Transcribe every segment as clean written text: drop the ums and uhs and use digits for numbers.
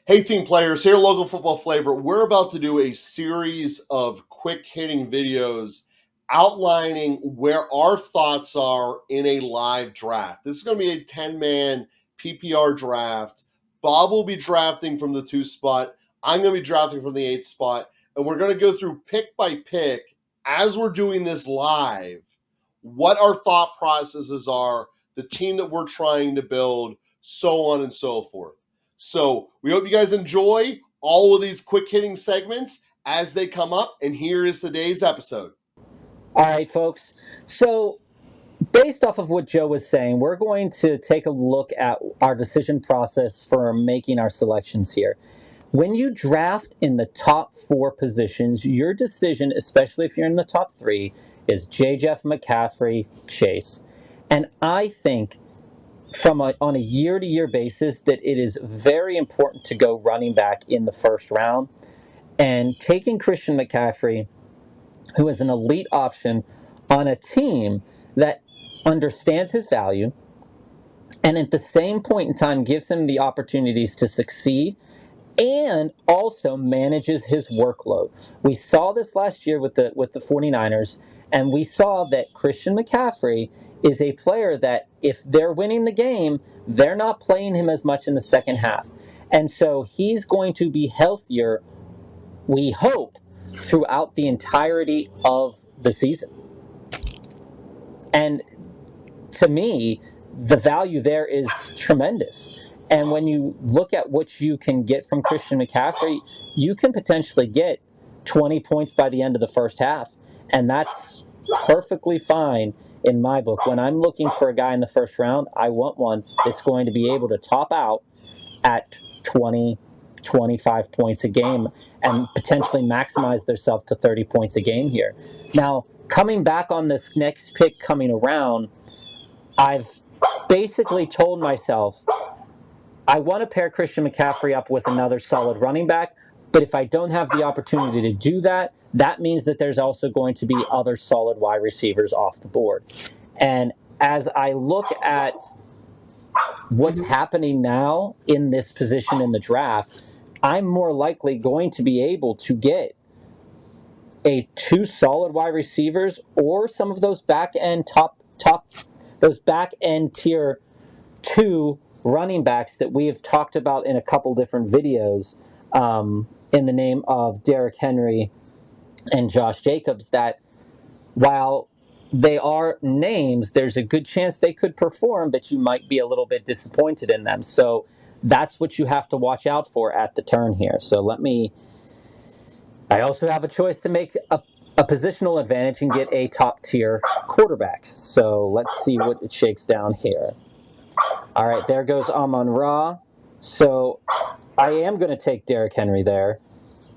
Hey, team players, here, Local Football Flavor. We're about to do a series of quick hitting videos outlining where our thoughts are in a live draft. This is going to be a 10-man PPR draft. Bob will be drafting from the 2 spot. I'm going to be drafting from the 8 spot. And we're going to go through pick by pick as we're doing this live, what our thought processes are, the team that we're trying to build, so on and so forth. So we hope you guys enjoy all of these quick hitting segments as they come up. And here is today's episode. All right, folks. So based off of what Joe was saying, we're going to take a look at our decision process for making our selections here. When you draft in the top 4 positions, your decision, especially if you're in the top 3, is Jeff McCaffrey, Chase. And I think on a year-to-year basis that it is very important to go running back in the first round. And taking Christian McCaffrey, who is an elite option on a team that understands his value and at the same point in time gives him the opportunities to succeed and also manages his workload. We saw this last year with the 49ers, and we saw that Christian McCaffrey is a player that if they're winning the game, they're not playing him as much in the second half. And so he's going to be healthier, we hope, throughout the entirety of the season. And to me, the value there is tremendous. And when you look at what you can get from Christian McCaffrey, you can potentially get 20 points by the end of the first half. And that's perfectly fine in my book. When I'm looking for a guy in the first round, I want one that's going to be able to top out at 20, 25 points a game and potentially maximize themselves to 30 points a game here. Now, coming back on this next pick coming around, I've basically told myself, I want to pair Christian McCaffrey up with another solid running back, but if I don't have the opportunity to do that, that means that there's also going to be other solid wide receivers off the board. And as I look at what's happening now in this position in the draft, I'm more likely going to be able to get 2 solid wide receivers or some of those back end those back end tier 2 running backs that we have talked about in a couple different videos in the name of Derrick Henry and Josh Jacobs, that while they are names, there's a good chance they could perform, but you might be a little bit disappointed in them. So that's what you have to watch out for at the turn here. So I also have a choice to make a positional advantage and get a top tier quarterback. So let's see what it shakes down here. All right, there goes Amon-Ra. So I am going to take Derrick Henry there.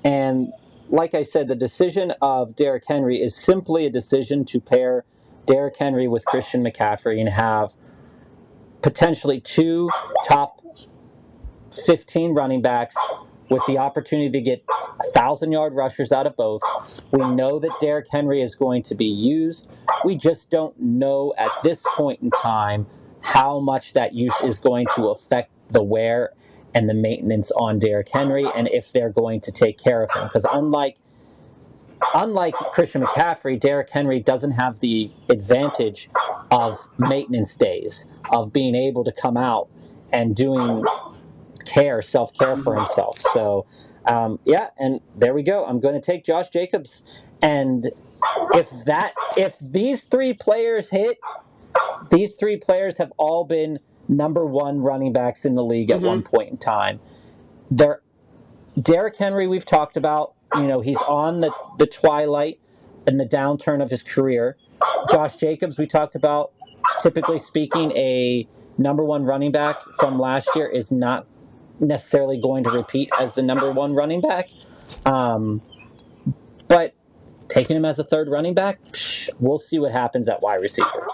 And like I said, the decision of Derrick Henry is simply a decision to pair Derrick Henry with Christian McCaffrey and have potentially 2 top 15 running backs with the opportunity to get 1,000-yard rushers out of both. We know that Derrick Henry is going to be used. We just don't know at this point in time how much that use is going to affect the wear and the maintenance on Derrick Henry and if they're going to take care of him. Because unlike Christian McCaffrey, Derrick Henry doesn't have the advantage of maintenance days, of being able to come out and doing self-care for himself. So, and there we go. I'm going to take Josh Jacobs. And if these 3 players hit, these 3 players have all been number 1 running backs in the league at one point in time. Derrick Henry, we've talked about. He's on the twilight and the downturn of his career. Josh Jacobs, we talked about. Typically speaking, a number 1 running back from last year is not necessarily going to repeat as the number 1 running back. But taking him as a 3rd running back, we'll see what happens at wide receiver.